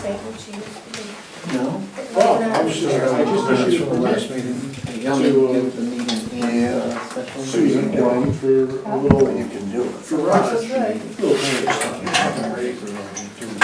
say who she is. No? Oh, I'm sorry, I just issued From the last meeting. You want me to give the meeting and special Susan meeting? one for a little, You can do it. for Russ. This is right. Little thing.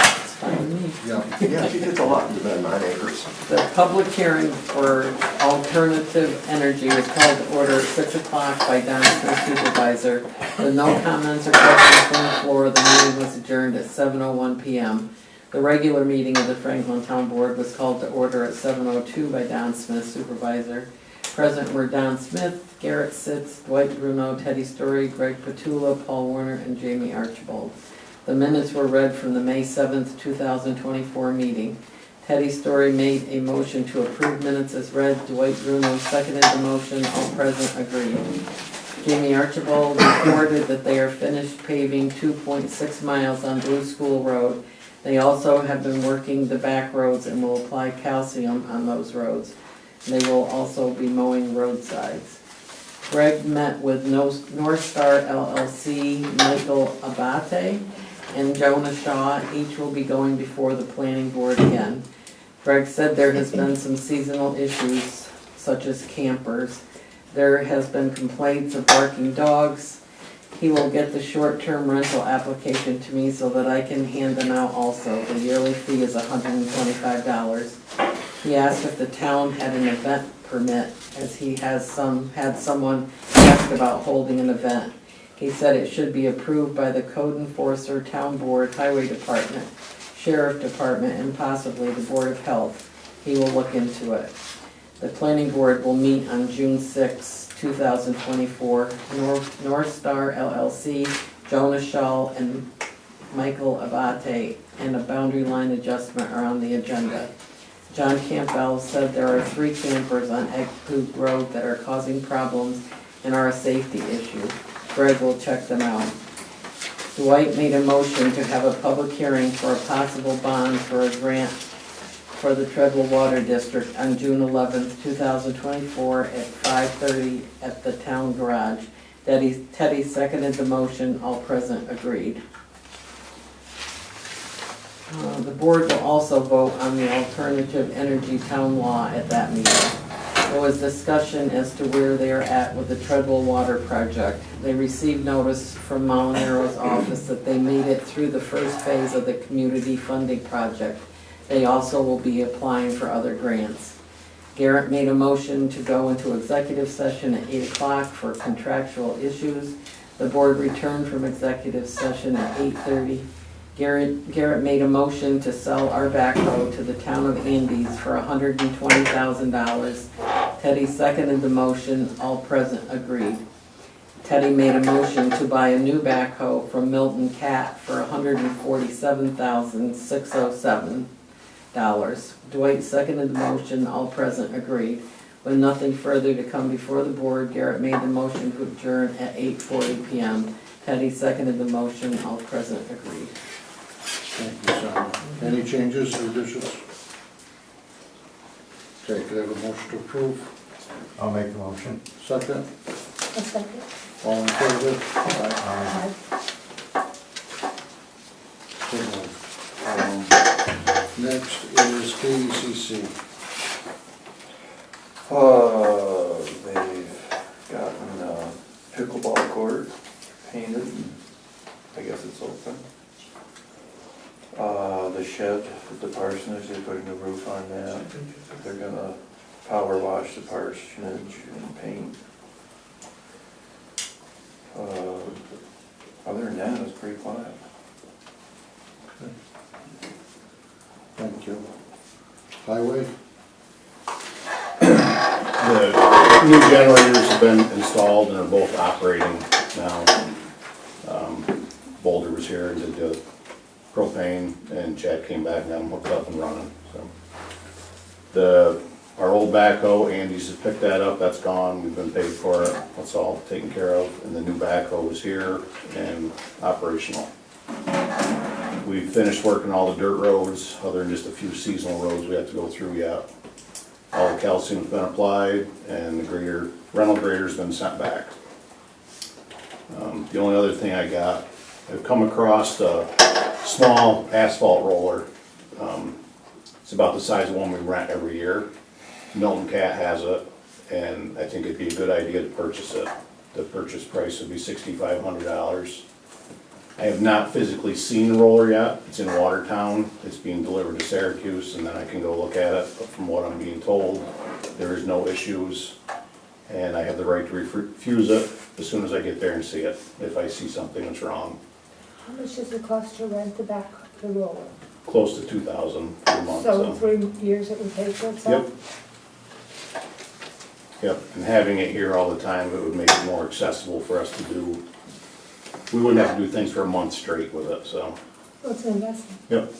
It's fine with me. Yeah. Yeah, she gets a lot in the 9 acres. The public hearing for alternative energy was called to order at 6 o'clock by Don Smith supervisor. With no comments or questions from the floor, the meeting was adjourned at 7:01 p.m. The regular meeting of the Franklin Town Board was called to order at 7:02 by Don Smith supervisor. Present were Don Smith, Garrett Sitz, Dwight Bruno, Teddy Story, Greg Petula, Paul Warner, and Jamie Archibald. The minutes were read from the May 7th, 2024 meeting. Teddy Story made a motion to approve minutes as read. Dwight Bruno seconded the motion. All present agreed. Jamie Archibald reported that they are finished paving 2.6 miles on Blue School Road. They also have been working the back roads and will apply calcium on those roads. They will also be mowing roadsides. Greg met with North Star LLC, Michael Abate, and Jonah Shaw. Each will be going before the planning board again. Greg said there has been some seasonal issues, such as campers. There has been complaints of barking dogs. He will get the short-term rental application to me so that I can hand them out also. The yearly fee is $125. He asked if the town had an event permit, as he has had someone ask about holding an event. He said it should be approved by the code enforcer, town board, highway department, sheriff department, and possibly the board of health. He will look into it. The planning board will meet on June 6, 2024. North Star LLC, Jonah Shaw, and Michael Abate, and a boundary line adjustment are on the agenda. John Campbell said there are 3 campers on Egg Poop Road that are causing problems and are a safety issue. Greg will check them out. Dwight made a motion to have a public hearing for a possible bond for a grant for the Treadwell Water District on June 11th, 2024 at 5:30 at the town garage. Teddy seconded the motion. All present agreed. The board will also vote on the alternative energy town law at that meeting. There was discussion as to where they are at with the Treadwell Water Project. They received notice from Molinarro's office that they made it through the first phase of the community funding project. They also will be applying for other grants. Garrett made a motion to go into executive session at 8 o'clock for contractual issues. The board returned from executive session at 8:30. Garrett made a motion to sell our backhoe to the town of Andes for $120,000. Teddy seconded the motion. All present agreed. Teddy made a motion to buy a new backhoe from Milton Cat for $147,607. Dwight seconded the motion. All present agreed. With nothing further to come before the board, Garrett made the motion to adjourn at 8:40 p.m. Teddy seconded the motion. All present agreed. Thank you, Sonia. Any changes or additions? Okay, could I have a motion to approve? I'll make the motion. Second? A second. All in favor? Aye. So moved. Next is KECC. They've gotten pickleball court painted. I guess it's open. The shed at the parsonage, they put a new roof on that. They're gonna power wash the parsonage and paint. Other than that, it's pretty quiet. Thank you. Highway? The new generators have been installed and are both operating now. Boulder was here and did the propane, and Chad came back and got them hooked up and running, so. Our old backhoe, Andy's has picked that up, that's gone, we've been paid for it, that's all taken care of, and the new backhoe is here and operational. We finished working all the dirt roads, other than just a few seasonal roads we have to go through yet. All the calcium's been applied, and the rental grader's been sent back. The only other thing I got, I've come across a small asphalt roller. It's about the size of one we rent every year. Milton Cat has it, and I think it'd be a good idea to purchase it. The purchase price would be $6,500. I have not physically seen the roller yet. It's in Watertown. It's being delivered to Syracuse, and then I can go look at it. But from what I'm being told, there is no issues, and I have the right to refuse it as soon as I get there and see it, if I see something that's wrong. How much does it cost to rent the roller? Close to $2,000 a month, So so. 3 years it would pay for itself? Yep, and having it here all the time, it would make it more accessible for us to do. We wouldn't have to do things for a month straight with it, so. Well, it's an investment. Yep.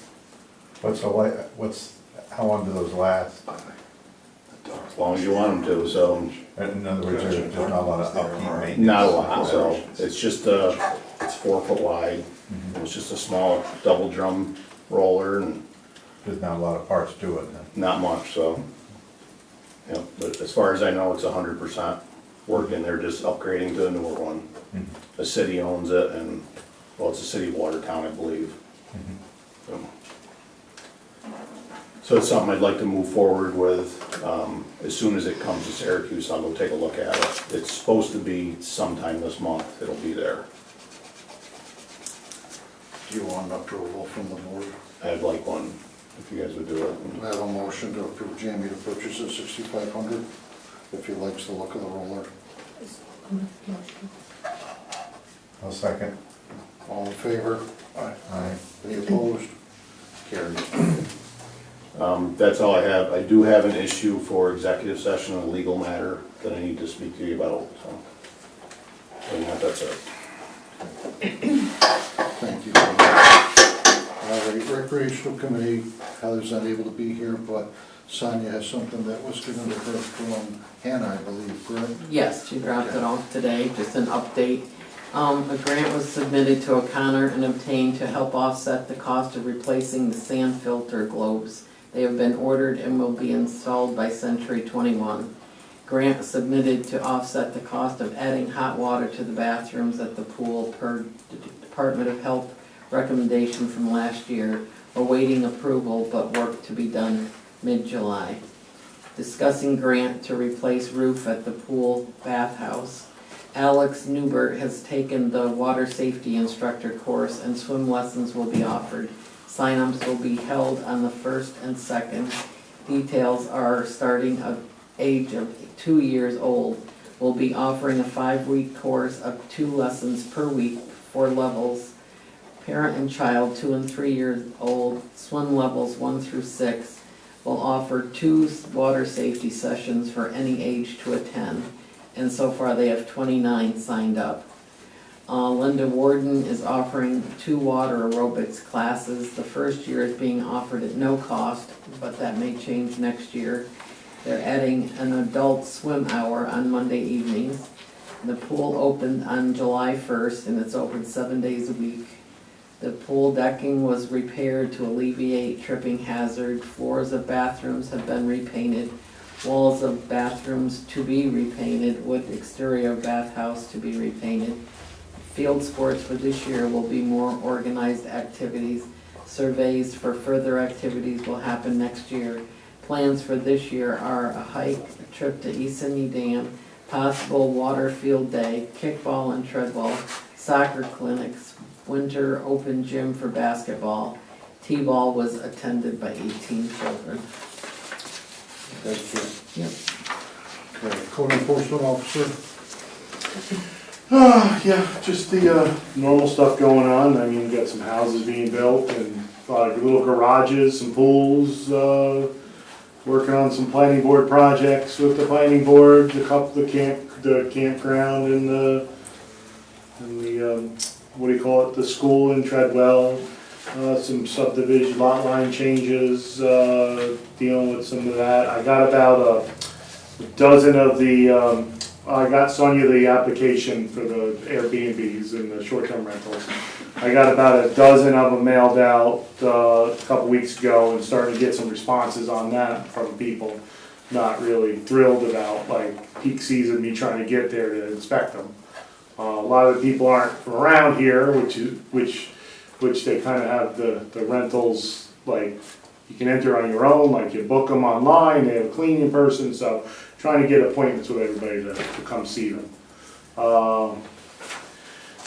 How long do those last? As long as you want them to, so. In other words, there's not a lot of upkeep maintenance? Not a lot, so. It's just it's 4 foot wide. It's just a small double drum roller and There's not a lot of parts to it then? not much, so. Yep, but as far as I know, it's 100% working. They're just upgrading to a newer one. The city owns it and, well, it's the city of Watertown, I believe. So it's something I'd like to move forward with. As soon as it comes to Syracuse, I'll go take a look at it. It's supposed to be sometime this month, it'll be there. Do you want approval from the board? I'd like one, if you guys would do Do it. I have a motion to approve Jamie to purchase it, $6,500, if he likes the look of the roller? Motion. I'll second. All in favor? Aye. Any opposed? Carried. That's all I have. I do have an issue for executive session, a legal matter that I need to speak to you about, so. Other than that, that's it. Thank you. Recreational Committee, Heather's not able to be here, but Sonia has something that was given to her from Hannah, I believe, correct? Yes, she dropped it off today, just an update. A grant was submitted to O'Connor and obtained to help offset the cost of replacing the sand filter globes. They have been ordered and will be installed by Century 21. Grant submitted to offset the cost of adding hot water to the bathrooms at the pool per Department of Health recommendation from last year, awaiting approval but work to be done mid-July. Discussing grant to replace roof at the pool bathhouse. Alex Newbert has taken the water safety instructor course and swim lessons will be offered. Sign-ups will be held on the 1st and 2nd. Details are starting at age of 2 years old. We'll be offering a 5-week course of 2 lessons per week, 4 levels. Parent and child 2 and 3 years old, swim levels 1 through 6. Will offer 2 water safety sessions for any age to attend. And so far they have 29 signed up. Linda Warden is offering 2 water aerobics classes. The first year is being offered at no cost, but that may change next year. They're adding an adult swim hour on Monday evenings. The pool opened on July 1st and it's open 7 days a week. The pool decking was repaired to alleviate tripping hazard. Floors of bathrooms have been repainted. Walls of bathrooms to be repainted. Wood exterior bathhouse to be repainted. Field sports for this year will be more organized activities. Surveys for further activities will happen next year. Plans for this year are a hike, a trip to East Sydney Dam, possible water field day, kickball and treadball, soccer clinics, winter open gym for basketball. T-ball was attended by 18 children. Thank you. Yep. Okay, Code Enforcement Officer? Yeah, just the normal stuff going on. I mean, we got some houses being built and a lot of little garages, some pools, working on some planning board projects with the planning board, the campground and the what do you call it, the school in Treadwell, some subdivision lot line changes, dealing with some of that. I got about a dozen of the I got Sonia the application for the Airbnbs and the short-term rentals. I got about a dozen of them mailed out a couple weeks ago and starting to get some responses on that from people. Not really thrilled about like peak season, me trying to get there to inspect them. A lot of the people aren't from around here, which they kind of have the rentals like you can enter on your own, like you book them online, they have a cleaning person, so trying to get appointments with everybody to come see them.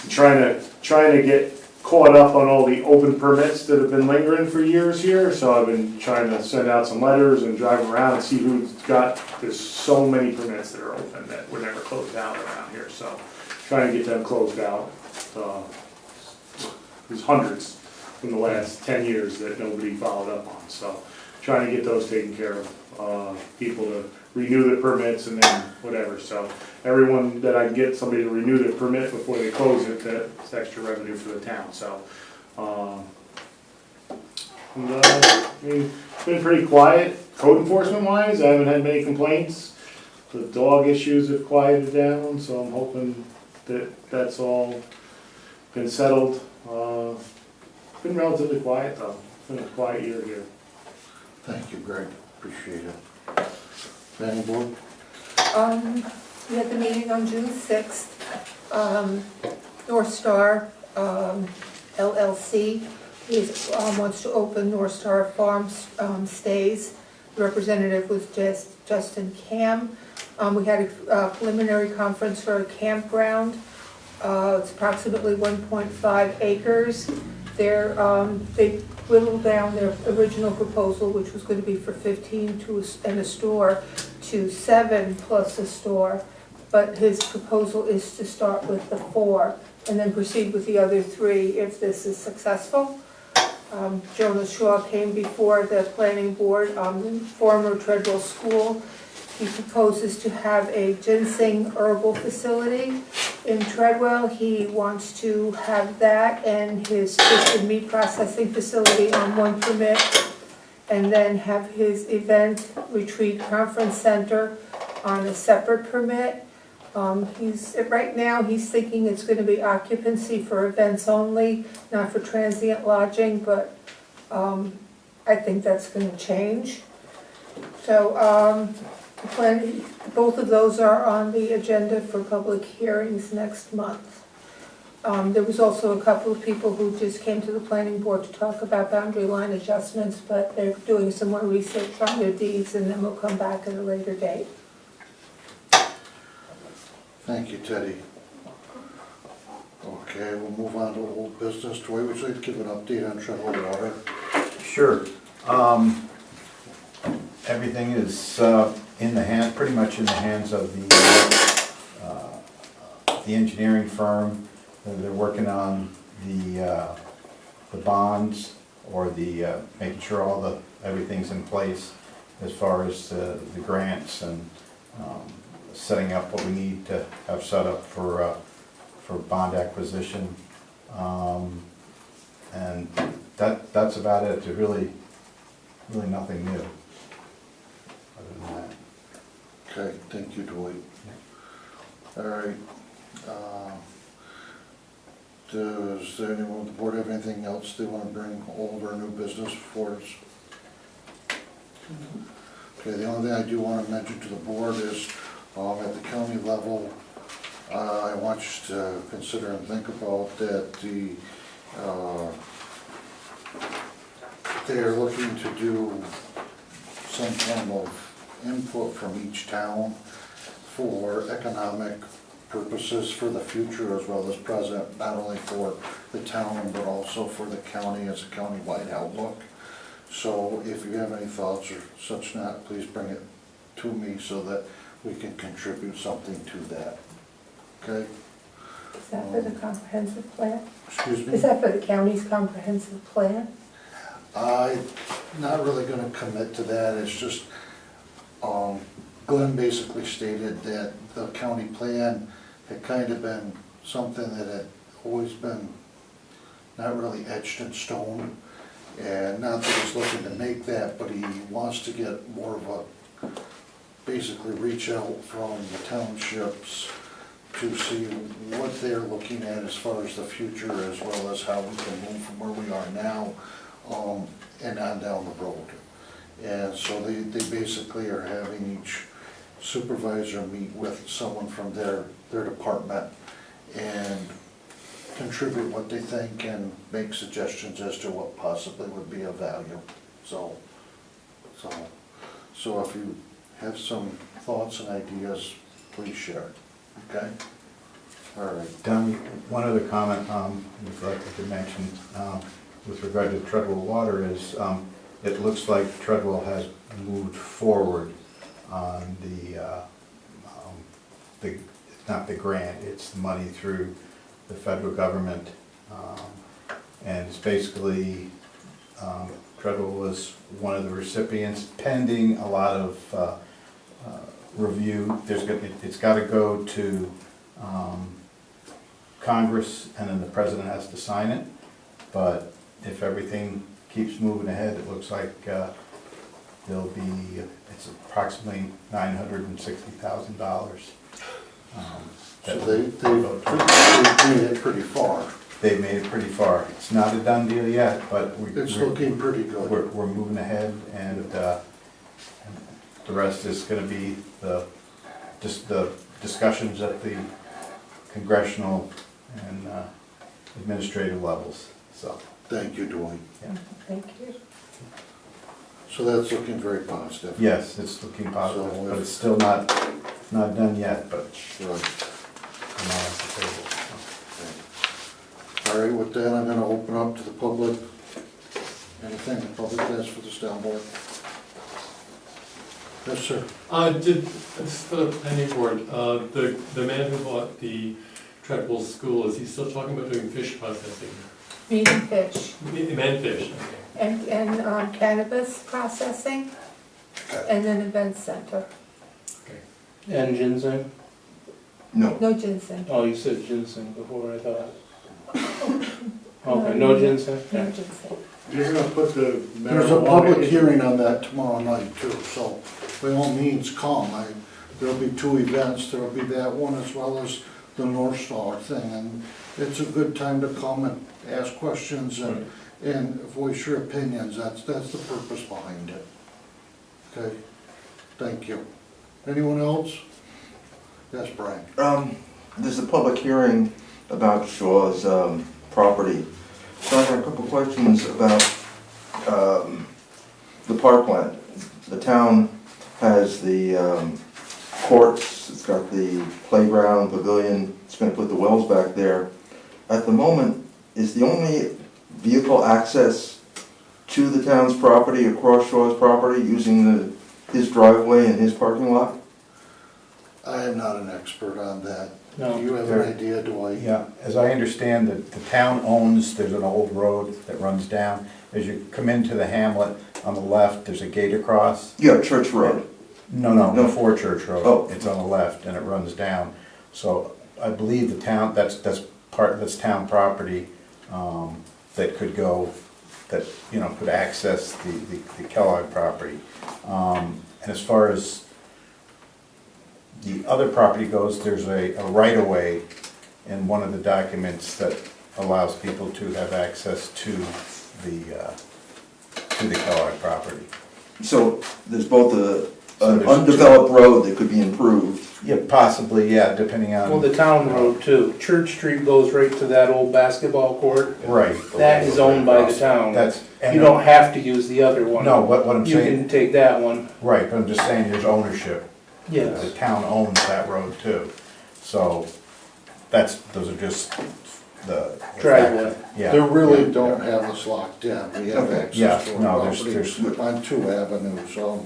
Trying to get caught up on all the open permits that have been lingering for years here, so I've been trying to send out some letters and drive around and see who's got, there's so many permits that are open that were never closed down around here, so trying to get them closed out. There's hundreds in the last 10 years that nobody followed up on, so trying to get those taken care of. People to renew their permits and then whatever, so everyone that I can get somebody to renew their permit before they close it, that's extra revenue for the town, so. I mean, it's been pretty quiet, code enforcement wise, I haven't had many complaints. The dog issues have quieted down, so I'm hoping that that's all been settled. It's been relatively quiet though, it's been a quiet year here. Thank you, Greg, appreciate it. Planning board? We had the meeting on June 6th. North Star LLC wants to open North Star Farms stays. The representative was Justin Cam. We had a preliminary conference for a campground. It's approximately 1.5 acres. They whittled down their original proposal, which was going to be for 15 and a store, to 7 plus a store. But his proposal is to start with the 4 and then proceed with the other 3 if this is successful. Jonas Shaw came before the planning board on the former Treadwell School. He proposes to have a ginseng herbal facility in Treadwell. He wants to have that and his twisted meat processing facility on one permit, and then have his event retreat conference center on a separate permit. Right now he's thinking it's going to be occupancy for events only, not for transient lodging, but I think that's going to change. So both of those are on the agenda for public hearings next month. There was also a couple of people who just came to the planning board to talk about boundary line adjustments, but they're doing some more research on their deeds and then we'll come back at a later date. Thank you, Teddy. Okay, we'll move on to old business. Troy, would you like to give an update on Treadwell Water? Sure. Everything is pretty much in the hands of the engineering firm. They're working on the bonds, or making sure everything's in place as far as the grants and setting up what we need to have set up for bond acquisition. And that's about it. There's really nothing new other than that. Okay, thank you, Dwight. All right. Does anyone on the board have anything else they want to bring over new business for us? Okay, the only thing I do want to mention to the board is at the county level, I want you to consider and think about that they're looking to do some form of input from each town for economic purposes for the future as well as present, not only for the town but also for the county as a county-wide outlook. So if you have any thoughts or such not, please bring it to me so that we can contribute something to that. Okay? Is that for the comprehensive plan? Excuse me? Is that for the county's comprehensive plan? I'm not really gonna commit to that. It's just, Glenn basically stated that the county plan had kind of been something that had always been not really etched in stone. And not that he's looking to make that, but he wants to get more of basically reach out from the townships to see what they're looking at as far as the future, as well as how we can move from where we are now and on down the road. And so they basically are having each supervisor meet with someone from their department and contribute what they think and make suggestions as to what possibly would be of value. So So if you have some thoughts and ideas, please share, okay? All right. Don, one other comment, we'd like to mention, with regard to Treadwell Water is, it looks like Treadwell has moved forward on it's not the grant, it's the money through the federal government. And it's basically, Treadwell was one of the recipients pending a lot of review. It's got to go to Congress, and then the president has to sign it. But if everything keeps moving ahead, it looks like there'll be, it's approximately $960,000. So they've made it pretty far. They've made it pretty far. It's not a done deal yet, but It's looking pretty good. we're moving ahead, and the rest is gonna be just the discussions at the congressional and administrative levels, so. Thank you, Dwayne. Thank you. So that's looking very positive. Yes, it's looking positive, So but it's still not done yet, but Right. I'm on the table. All right, with that, I'm gonna open up to the public. Anything the public has for this town board? Yes, sir. This for the planning board, the man who bought the Treadwell School, is he still talking about doing fish processing? Meat and fish, Man fish, okay. and cannabis processing, and an event center. And ginseng? No ginseng, Oh, you said ginseng before, I thought. Okay, no ginseng? no ginseng. You're gonna put the There's a public hearing on that tomorrow night too, so by all means come. There'll be two events, there'll be that one as well as the North Star thing, and it's a good time to come and ask questions and voice your opinions. That's the purpose behind it. Okay, thank you. Anyone else? Yes, Brian. There's a public hearing about Shaw's property. So I have a couple questions about the parkland. The town has the courts, it's got the playground, pavilion, it's gonna put the wells back there. At the moment, is the only vehicle access to the town's property across Shaw's property using his driveway and his parking lot? I am not an expert on that. No. Do you have an idea, Dwight? Yeah, as I understand it, the town owns, there's an old road that runs down. As you come into the hamlet, on the left, there's a gate across. Yeah, Church Road. No, No. before Church Road. Oh. It's on the left and it runs down. So I believe the town, that's town property, that could go, that, could access the Kellogg property. And as far as the other property goes, there's a right-of-way in one of the documents that allows people to have access to the Kellogg property. So there's both an So there's- undeveloped road that could be improved. Yeah, possibly, yeah, depending on. Well, the town road too. Church Street goes right to that old basketball court. Right. That is owned by the town. That's. You don't have to use the other one. No, what I'm You saying, can take that one. right, but I'm just saying there's ownership. The Yes. town owns that road too. So those are just the. Driveway. Yeah. They really yeah, don't have us locked in. We have Okay. Yeah, access to no, our there's- property on two avenues, so.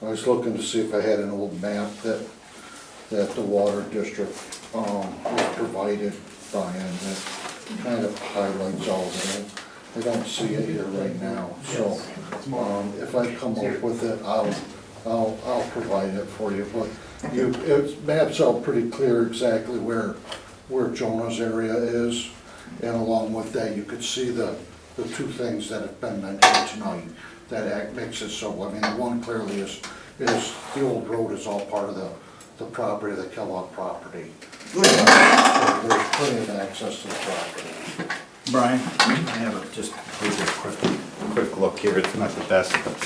I was looking to see if I had an old map that the water district, was provided by, and that kind of highlights all of it. I don't see it here right now, so, if I come up with it, I'll provide it for you, but it maps out pretty clear exactly where Jonah's area is, and along with that, you could see the two things that have been mentioned tonight, that makes it so, I mean, the one clearly is the old road is all part of the property, the Kellogg property. So there's plenty of access to the property. Brian, I have just a quick look here, it's not the best, but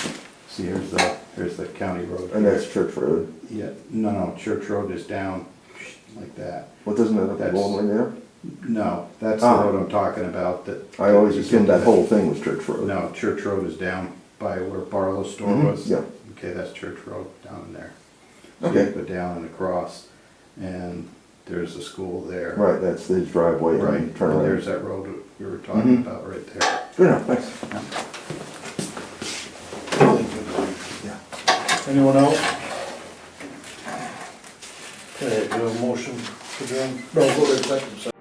see, here's the county road. And that's Church Road. Yeah, no, Church Road is down like that. What, doesn't it have to That's- go all the way there? No, that's the Ah. road I'm talking about, that. I always assumed that whole thing was Church Road. No, Church Road is down by where Barlow's store Mhm, was. yeah. Okay, that's Church Road down in there. So Okay. you go down and across, and there's a school there. Right, that's his driveway Right, and and turn around. there's that road we were talking Mhm. about right there. Good enough, thanks. Anyone else? Okay, do a motion to adjourn? No, go to executive session.